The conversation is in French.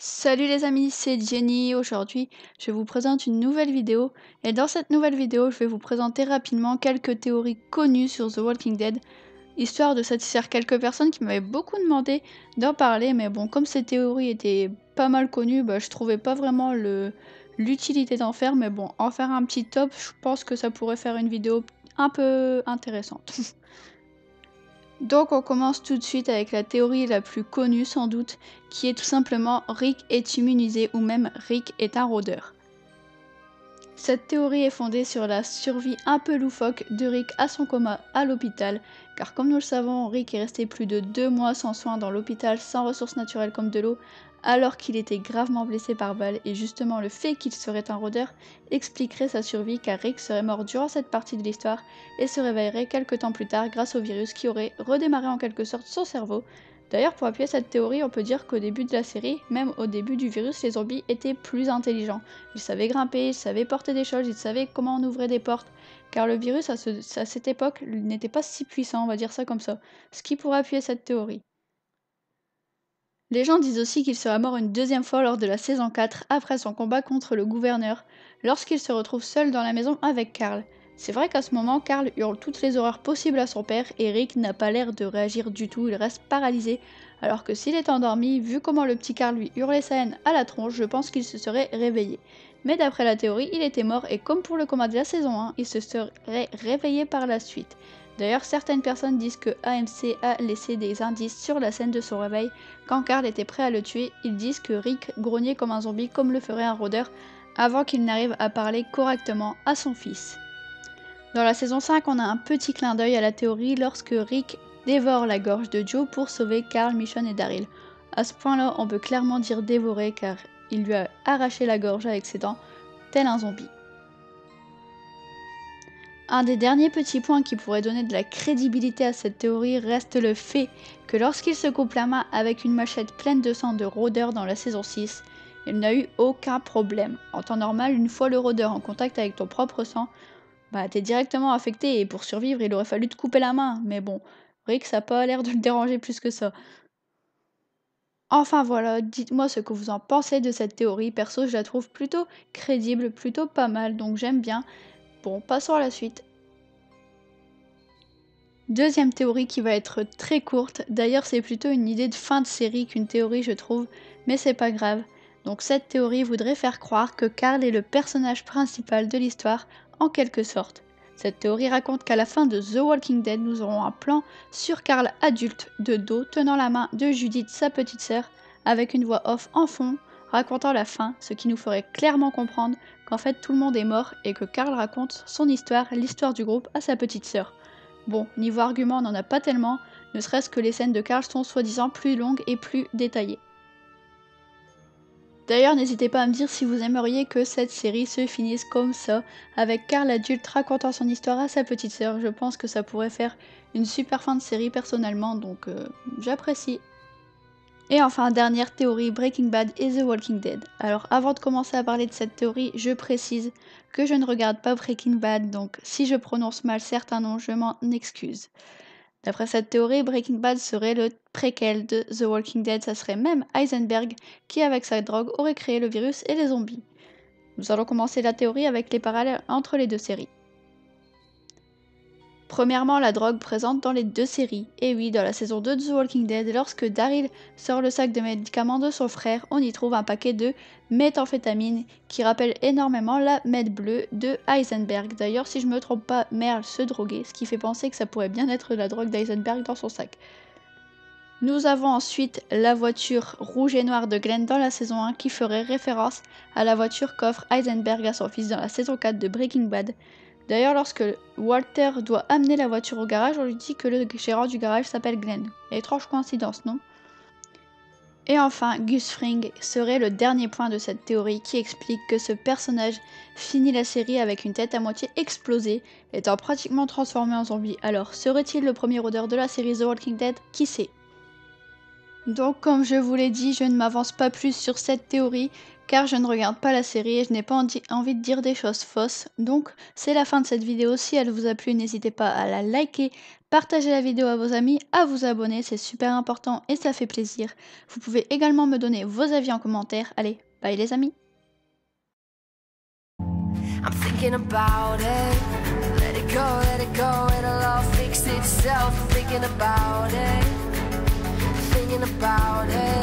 Salut les amis, c'est Jenny. Aujourd'hui, je vous présente une nouvelle vidéo. Et dans cette nouvelle vidéo, je vais vous présenter rapidement quelques théories connues sur The Walking Dead, histoire de satisfaire quelques personnes qui m'avaient beaucoup demandé d'en parler. Mais bon, comme ces théories étaient pas mal connues, je trouvais pas vraiment l'utilité d'en faire. Mais bon, en faire un petit top, je pense que ça pourrait faire une vidéo un peu intéressante. Donc on commence tout de suite avec la théorie la plus connue sans doute, qui est tout simplement Rick est immunisé ou même Rick est un rôdeur. Cette théorie est fondée sur la survie un peu loufoque de Rick à son coma à l'hôpital, car comme nous le savons, Rick est resté plus de 2 mois sans soins dans l'hôpital sans ressources naturelles comme de l'eau, alors qu'il était gravement blessé par balle, et justement le fait qu'il serait un rôdeur expliquerait sa survie, car Rick serait mort durant cette partie de l'histoire et se réveillerait quelques temps plus tard grâce au virus qui aurait redémarré en quelque sorte son cerveau. D'ailleurs, pour appuyer cette théorie, on peut dire qu'au début de la série, même au début du virus, les zombies étaient plus intelligents. Ils savaient grimper, ils savaient porter des choses, ils savaient comment on ouvrait des portes, car le virus à cette époque n'était pas si puissant, on va dire ça comme ça, ce qui pourrait appuyer cette théorie. Les gens disent aussi qu'il sera mort une deuxième fois lors de la saison 4, après son combat contre le gouverneur, lorsqu'il se retrouve seul dans la maison avec Carl. C'est vrai qu'à ce moment, Carl hurle toutes les horreurs possibles à son père et Rick n'a pas l'air de réagir du tout, il reste paralysé, alors que s'il est endormi, vu comment le petit Carl lui hurlait sa haine à la tronche, je pense qu'il se serait réveillé. Mais d'après la théorie, il était mort et comme pour le combat de la saison 1, il se serait réveillé par la suite. D'ailleurs, certaines personnes disent que AMC a laissé des indices sur la scène de son réveil. Quand Carl était prêt à le tuer, ils disent que Rick grognait comme un zombie comme le ferait un rôdeur avant qu'il n'arrive à parler correctement à son fils. Dans la saison 5, on a un petit clin d'œil à la théorie lorsque Rick dévore la gorge de Joe pour sauver Carl, Michonne et Daryl. À ce point-là, on peut clairement dire dévorer car il lui a arraché la gorge avec ses dents, tel un zombie. Un des derniers petits points qui pourrait donner de la crédibilité à cette théorie reste le fait que lorsqu'il se coupe la main avec une machette pleine de sang de rôdeur dans la saison 6, il n'a eu aucun problème. En temps normal, une fois le rôdeur en contact avec ton propre sang, t'es directement affecté et pour survivre, il aurait fallu te couper la main. Mais bon, Rick, ça n'a pas l'air de le déranger plus que ça. Enfin voilà, dites-moi ce que vous en pensez de cette théorie. Perso, je la trouve plutôt crédible, plutôt pas mal, donc j'aime bien. Bon, passons à la suite. Deuxième théorie qui va être très courte, d'ailleurs c'est plutôt une idée de fin de série qu'une théorie je trouve, mais c'est pas grave. Donc cette théorie voudrait faire croire que Carl est le personnage principal de l'histoire, en quelque sorte. Cette théorie raconte qu'à la fin de The Walking Dead, nous aurons un plan sur Carl adulte, de dos, tenant la main de Judith, sa petite sœur, avec une voix off en fond, racontant la fin, ce qui nous ferait clairement comprendre qu'en fait tout le monde est mort et que Carl raconte son histoire, l'histoire du groupe, à sa petite sœur. Bon, niveau argument, on n'en a pas tellement, ne serait-ce que les scènes de Carl sont soi-disant plus longues et plus détaillées. D'ailleurs, n'hésitez pas à me dire si vous aimeriez que cette série se finisse comme ça, avec Carl adulte racontant son histoire à sa petite sœur. Je pense que ça pourrait faire une super fin de série personnellement, donc j'apprécie. Et enfin, dernière théorie, Breaking Bad et The Walking Dead. Alors avant de commencer à parler de cette théorie, je précise que je ne regarde pas Breaking Bad, donc si je prononce mal certains noms, je m'en excuse. D'après cette théorie, Breaking Bad serait le préquel de The Walking Dead, ça serait même Heisenberg qui, avec sa drogue, aurait créé le virus et les zombies. Nous allons commencer la théorie avec les parallèles entre les deux séries. Premièrement, la drogue présente dans les deux séries. Et oui, dans la saison 2 de The Walking Dead, lorsque Daryl sort le sac de médicaments de son frère, on y trouve un paquet de méthamphétamine qui rappelle énormément la meth bleue de Heisenberg. D'ailleurs, si je me trompe pas, Merle se droguait, ce qui fait penser que ça pourrait bien être la drogue d'Heisenberg dans son sac. Nous avons ensuite la voiture rouge et noire de Glenn dans la saison 1 qui ferait référence à la voiture qu'offre Heisenberg à son fils dans la saison 4 de Breaking Bad. D'ailleurs, lorsque Walter doit amener la voiture au garage, on lui dit que le gérant du garage s'appelle Glenn. Étrange coïncidence, non? Et enfin, Gus Fring serait le dernier point de cette théorie qui explique que ce personnage finit la série avec une tête à moitié explosée, étant pratiquement transformé en zombie. Alors, serait-il le premier rôdeur de la série The Walking Dead? Qui sait? Donc comme je vous l'ai dit, je ne m'avance pas plus sur cette théorie car je ne regarde pas la série et je n'ai pas envie de dire des choses fausses. Donc c'est la fin de cette vidéo, si elle vous a plu n'hésitez pas à la liker, partagez la vidéo à vos amis, à vous abonner, c'est super important et ça fait plaisir. Vous pouvez également me donner vos avis en commentaire. Allez, bye les amis! I'm thinking about it. Let it go, it'll all fix itself. Thinking about it.